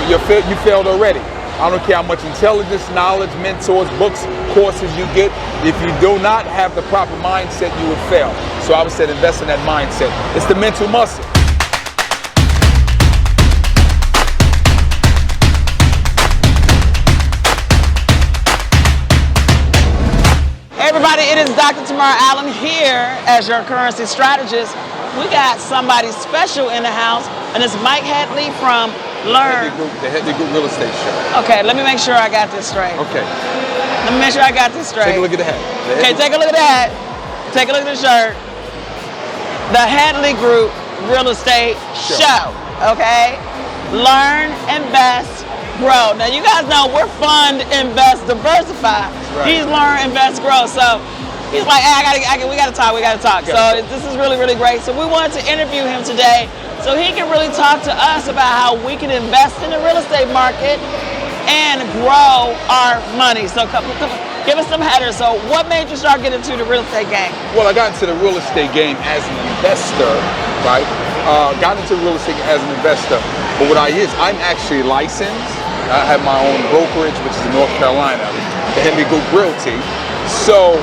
you failed already. I don't care how much intelligence, knowledge, mentors, books, courses you get. If you do not have the proper mindset, you would fail. So I would say invest in that mindset. It's the mental muscle. Hey everybody, it is Dr. Tamara Allen here as your currency strategist. We got somebody special in the house, and it's Mike Headley from Learn. The Headley Group Real Estate Show. Okay, let me make sure I got this straight. Okay. Let me make sure I got this straight. Take a look at the hat. Okay, take a look at the hat. Take a look at the shirt. The Headley Group Real Estate Show. Okay? Learn, invest, grow. Now you guys know we're fund, invest, diversify. Right. He's learn, invest, grow. So he's like, hey, we gotta talk. So this is really, really great. So we wanted to interview him today so he can really talk to us about how we can invest in the real estate market and grow our money. So come, give us some headers. So what made you start getting into the real estate game? Well, I got into the real estate game as an investor, right? Got into real estate as an investor. But what I'm actually licensed. I have my own brokerage, which is in North Carolina, the Headley Group Realty. So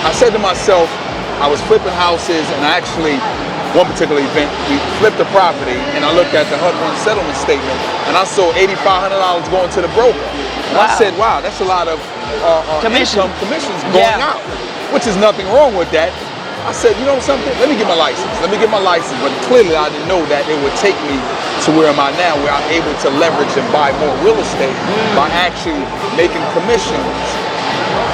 I said to myself, I was flipping houses, and I actually, one particular event, we flipped a property, and I looked at the HUD-1 settlement statement, and I saw $8,500 going to the broker. And I said, wow, that's a lot of commissions going out, which is nothing wrong with that. I said, you know something, let me get my license. But clearly I didn't know that it would take me to where am I now, where I'm able to leverage and buy more real estate by actually making commissions,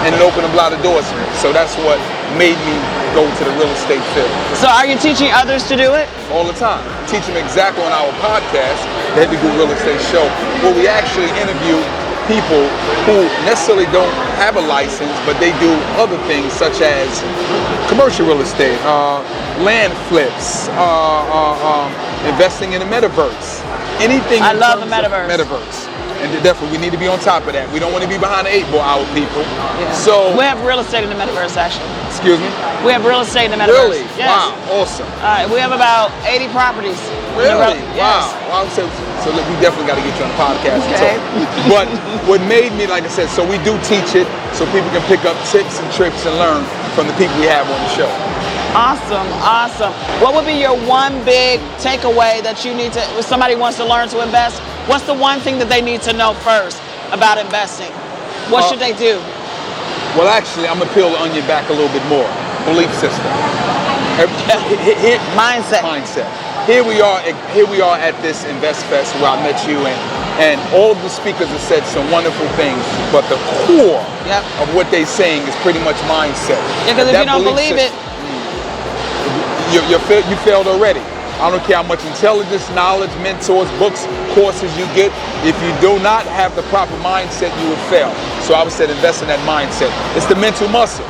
and it opened a lot of doors for me. So that's what made me go to the real estate field. So are you teaching others to do it? All the time. Teach them exactly on our podcast, the Headley Group Real Estate Show, where we actually interview people who necessarily don't have a license, but they do other things such as commercial real estate, land flips, investing in the metaverse. Anything. I love the metaverse. And definitely, we need to be on top of that. We don't want to be behind the 8 ball, our people. Yeah. So we have real estate in the metaverse, actually. Excuse me? We have real estate in the metaverse. Really? Yes. Wow, awesome. We have about 80 properties. Really? Yes. Wow. Well, so look, we definitely got to get you on the podcast. Okay. But what made me, like I said, so we do teach it so people can pick up tips and tricks and learn from the people we have on the show. Awesome. What would be your one big takeaway that you need to, if somebody wants to learn to invest, what's the one thing that they need to know first about investing? What should they do? Well, actually, I'm going to peel the onion back a little bit more. Belief system. Mindset. Here we are at this Invest Fest where I met you, and all the speakers have said some wonderful things, but the core of what they're saying is pretty much mindset. Yeah, because if you don't believe it, you failed already. I don't care how much intelligence, knowledge, mentors, books, courses you get. If you do not have the proper mindset, you would fail. So I would say invest in that mindset. It's the mental muscle.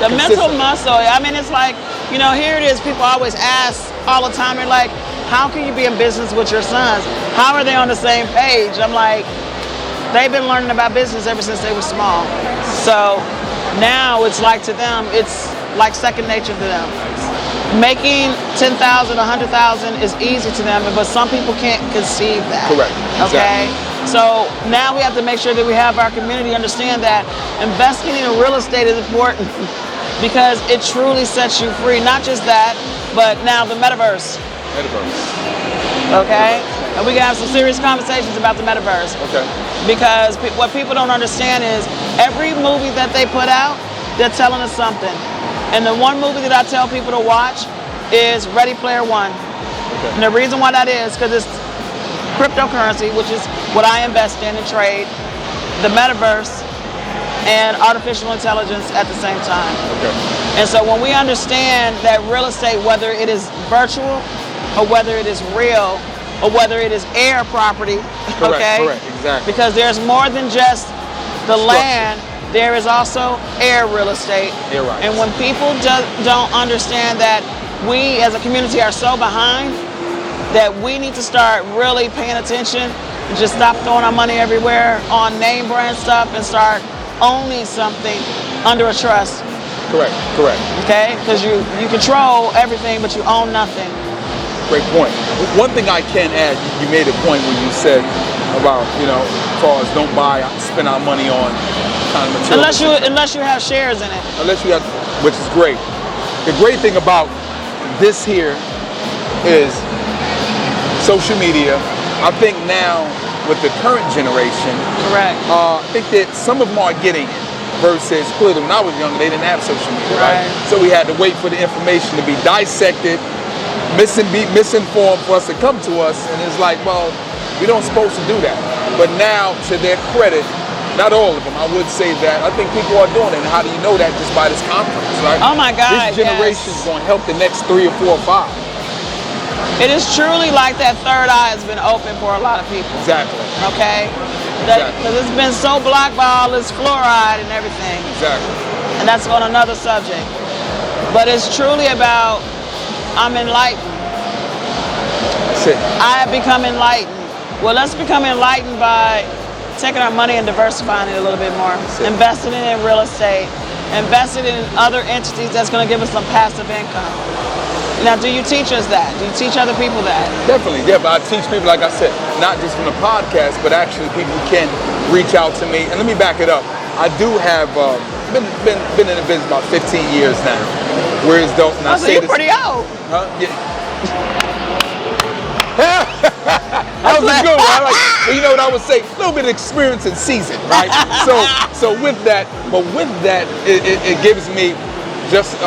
The mental muscle. I mean, it's like, here it is. People always ask all the time, they're like, how can you be in business with your sons? How are they on the same page? I'm like, they've been learning about business ever since they were small. So now it's like to them, it's like second nature to them. Making $10,000, $100,000 is easy to them, but some people can't conceive that. Correct. Okay? So now we have to make sure that we have our community understand that investing in real estate is important because it truly sets you free. Not just that, but now the metaverse. Okay? And we can have some serious conversations about the metaverse. Okay. Because what people don't understand is every movie that they put out, they're telling us something. And the one movie that I tell people to watch is Ready Player One. Okay. And the reason why that is because it's cryptocurrency, which is what I invest in and trade, the metaverse, and artificial intelligence at the same time. Okay. And so when we understand that real estate, whether it is virtual or whether it is real or whether it is air property, Correct, exactly. Because there's more than just the land. There is also air real estate. Air rights. And when people don't understand that we as a community are so behind, that we need to start really paying attention and just stop throwing our money everywhere on name brand stuff and start owning something under a trust. Correct. Okay? Because you control everything, but you own nothing. Great point. One thing I can add, you made a point when you said about, as far as don't spend our money on kind of material. Unless you have shares in it. Unless you have, which is great. The great thing about this here is social media. I think now with the current generation, correct. I think that some of them are getting it versus clearly when I was younger, they didn't have social media, right? So we had to wait for the information to be dissected, be misinformed for us to come to us, and it's like, well, we don't supposed to do that. But now, to their credit, not all of them, I would say that, I think people are doing it. And how do you know that? Just by this conference, right? Oh my God, this generation is going to help the next 3 or 4 or 5. It is truly like that third eye has been open for a lot of people. Exactly. Okay? Because it's been so blocked by all this fluoride and everything. Exactly. And that's on another subject. But it's truly about, I'm enlightened. That's it. I have become enlightened. Well, let's become enlightened by taking our money and diversifying it a little bit more. Investing it in real estate. Investing in other entities that's going to give us some passive income. Now, do you teach us that? Do you teach other people that? Definitely, yeah. But I teach people, like I said, not just from the podcast, but actually people can reach out to me. And let me back it up. I do have been in the business about 15 years now. Whereas though, and I say you're pretty old. Huh? Yeah. That was a good one. Well, you know what I would say? A little bit of experience and season, right? So with that, it gives me just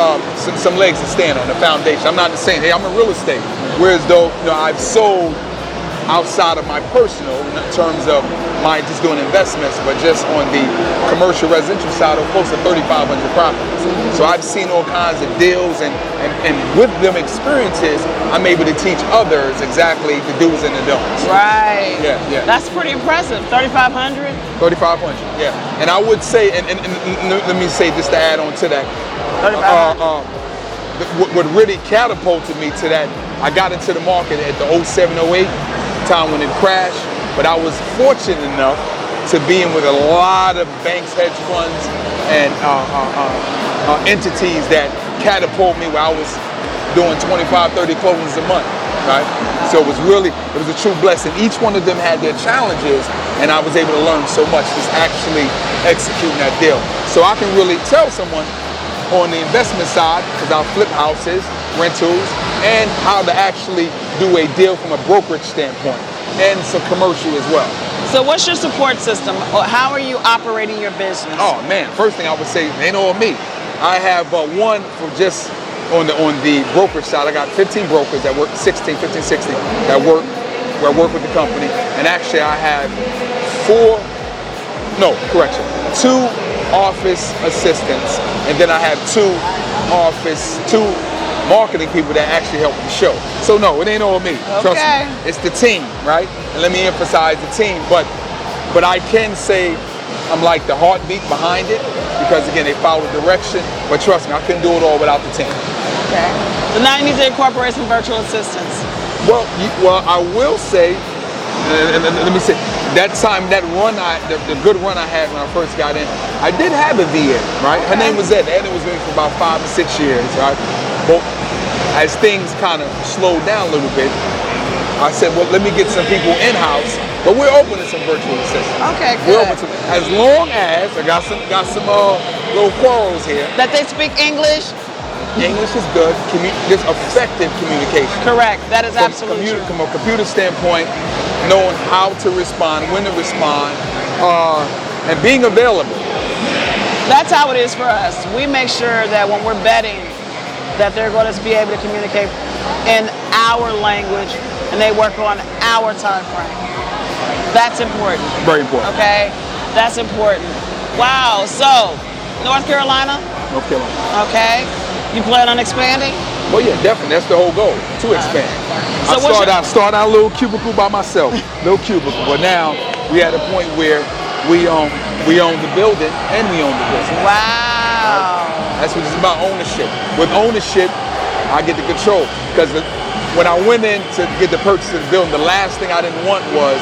some legs to stand on, the foundation. I'm not just saying, hey, I'm in real estate. Whereas though, I've sold outside of my personal, in terms of my just doing investments, but just on the commercial residential side of close to 3,500 properties. So I've seen all kinds of deals, and with them experiences, I'm able to teach others exactly the do's and the don'ts. Right. Yeah. That's pretty impressive. 3,500? 3,500, yeah. And I would say, and let me say just to add on to that, what really catapulted me to that, I got into the market at the 07, 08 time when it crashed, but I was fortunate enough to be in with a lot of banks, hedge funds, and entities that catapult me where I was doing 25, 30 closings a month, right? So it was a true blessing. Each one of them had their challenges, and I was able to learn so much just actually executing that deal. So I can really tell someone on the investment side, because I flip houses, rentals, and how to actually do a deal from a brokerage standpoint, and some commercial as well. So what's your support system? How are you operating your business? Oh man, first thing I would say, ain't all me. I have one for just on the brokerage side. I got 15 brokers that work, 15, 16, that work, where I work with the company. And actually I have 2 office assistants, and then I have 2 marketing people that actually help with the show. So no, it ain't all me. Trust me. It's the team, right? And let me emphasize the team, but I can say I'm like the heartbeat behind it, because again, they follow direction, but trust me, I couldn't do it all without the team. Okay. So now you need to incorporate some virtual assistants. Well, I will say, and let me say, that time, that run, the good run I had when I first got in, I did have a VA, right? Her name was Ed. Ed was with me for about 5 to 6 years, right? But as things kind of slowed down a little bit, I said, well, let me get some people in-house, but we're open to some virtual assistants. Okay, good. We're open to, as long as, I got some little quarrels here. That they speak English? English is good. Just effective communication. Correct. That is absolutely true. From a computer standpoint, knowing how to respond, when to respond, and being available. That's how it is for us. We make sure that when we're betting, that they're going to be able to communicate in our language, and they work on our time frame. That's important. Very important. Okay? That's important. Wow. So, North Carolina? North Carolina. Okay. You plan on expanding? Well, yeah, definitely. That's the whole goal, to expand. So I started out a little cubicle by myself, but now we at a point where we own the building and we own the business. Wow. That's what it's about, ownership. With ownership, I get the control. Because when I went in to get the purchase of the building, the last thing I didn't want was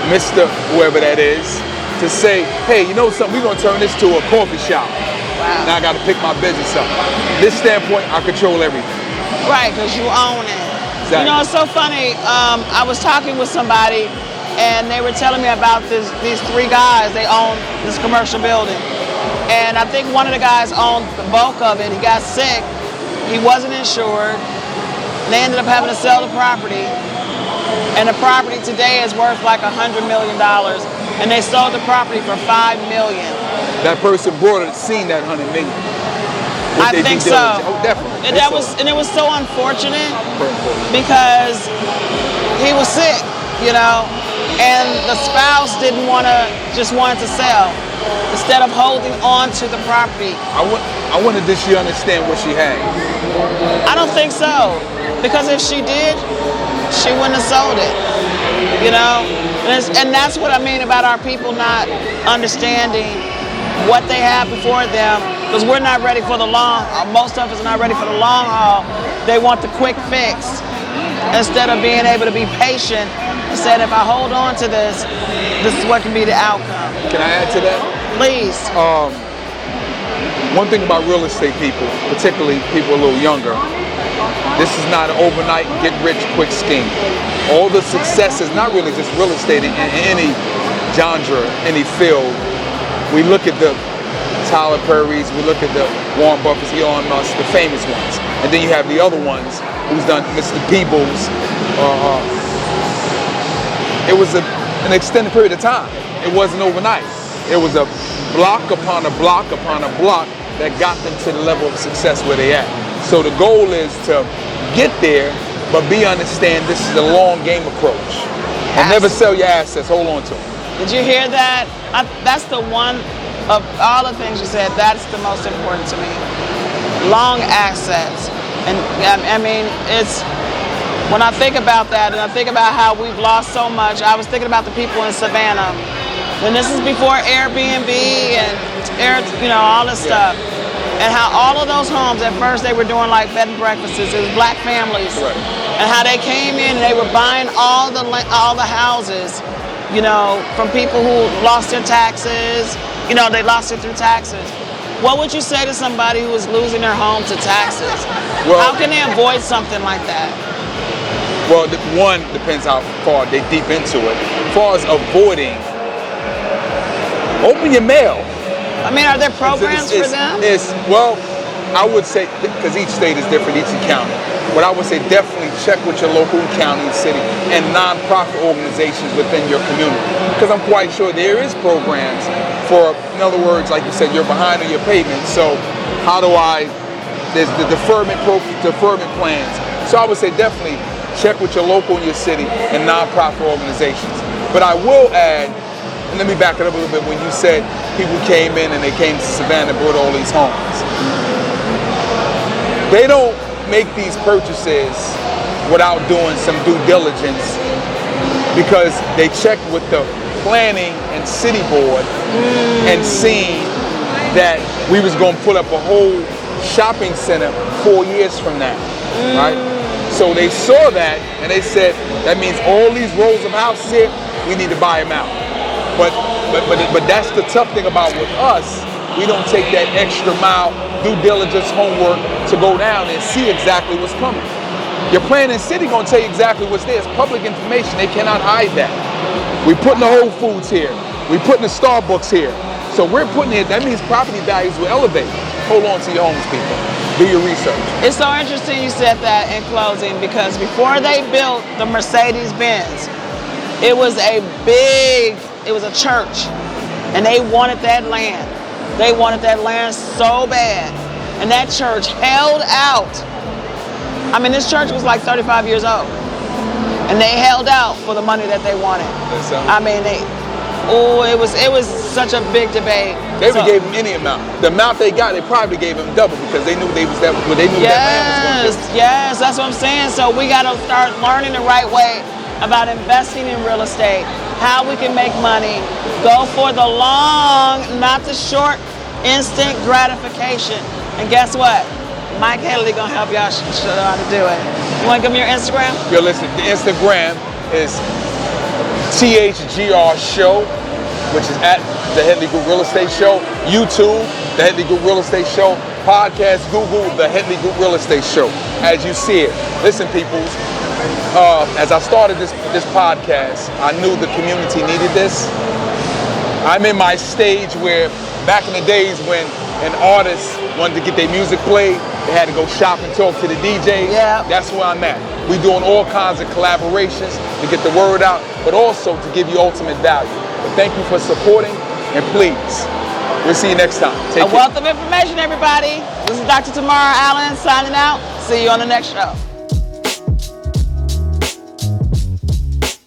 Mr. whoever that is to say, hey, you know something, we're going to turn this to a coffee shop. Wow. Now I got to pick my business up. This standpoint, I control everything. Right, because you own it. Exactly. You know, it's so funny. I was talking with somebody, and they were telling me about these three guys. They own this commercial building, and I think one of the guys owned the bulk of it. He got sick. He wasn't insured. They ended up having to sell the property, and the property today is worth like $100 million, and they sold the property for $5 million. That person brought it, seen that $100 million. I think so. Oh, definitely. And it was so unfortunate because he was sick, you know, and the spouse didn't just wanted to sell instead of holding on to the property. I wanted this she understand what she had. I don't think so, because if she did, she wouldn't have sold it, you know. And that's what I mean about our people not understanding what they have before them, because we're not ready for the most of us are not ready for the long haul. They want the quick fix instead of being able to be patient and said, if I hold on to this is what can be the outcome. Can I add to that? Please. One thing about real estate people, particularly people a little younger, this is not an overnight get rich quick scheme. All the success is not really just real estate in any genre, any field. We look at the Tyler Perrys, we look at the Warren Buffett's, Elon Musk, the famous ones. And then you have the other ones who's done Mr. Peebles. It was an extended period of time. It wasn't overnight. It was a block upon a block upon a block that got them to the level of success where they at. So the goal is to get there, but understand this is a long game approach. And never sell your assets, hold on to them. Did you hear that? That's the one of all the things you said, that's the most important to me. Long assets. And I mean, when I think about that and I think about how we've lost so much, I was thinking about the people in Savannah. And this is before Airbnb and all this stuff. And how all of those homes, at first they were doing like bed and breakfasts, it was black families. Right. And how they came in and they were buying all the houses, you know, from people who lost their taxes. You know, they lost it through taxes. What would you say to somebody who is losing their home to taxes? Well, how can they avoid something like that? Well, one depends how far they deep into it. As far as avoiding, open your mail. I mean, are there programs for them? Well, I would say, because each state is different, each county. But I would say definitely check with your local county, city, and nonprofit organizations within your community. Because I'm quite sure there is programs for, in other words, like you said, you're behind on your payment. So there's the deferment plans. So I would say definitely check with your local and your city and nonprofit organizations. But I will add, and let me back it up a little bit, when you said people came in and they came to Savannah and bought all these homes. They don't make these purchases without doing some due diligence, because they checked with the planning and city board and seen that we was going to put up a whole shopping center 4 years from now, right? So they saw that and they said, that means all these rows of houses here, we need to buy them out. But that's the tough thing about with us. We don't take that extra mile due diligence homework to go down and see exactly what's coming. Your planning city gonna tell you exactly what's there. It's public information. They cannot hide that. We putting the Whole Foods here. We putting the Starbucks here. So we're putting it. That means property values will elevate. Hold on to your homes, people. Do your research. It's so interesting you said that in closing, because before they built the Mercedes-Benz, it was a church, and they wanted that land. They wanted that land so bad, and that church held out. I mean, this church was like 35 years old, and they held out for the money that they wanted. I mean, it was such a big debate. They gave them any amount. The amount they got, they probably gave them double, because they knew that land was going to be. Yes, that's what I'm saying. So we got to start learning the right way about investing in real estate, how we can make money, go for the long, not the short, instant gratification. And guess what? Mike Headley gonna help y'all show how to do it. You wanna give me your Instagram? Yo, listen, the Instagram is THGR Show, which is at the Headley Group Real Estate Show. YouTube, the Headley Group Real Estate Show. Podcast, Google, the Headley Group Real Estate Show. As you see it. Listen, peoples, as I started this podcast, I knew the community needed this. I'm in my stage where back in the days when an artist wanted to get their music played, they had to go shop and talk to the DJs. Yeah. That's where I'm at. We're doing all kinds of collaborations to get the word out, but also to give you ultimate value. But thank you for supporting, and please, we'll see you next time. Take care. A wealth of information, everybody. This is Dr. Tamara Allen signing out. See you on the next show.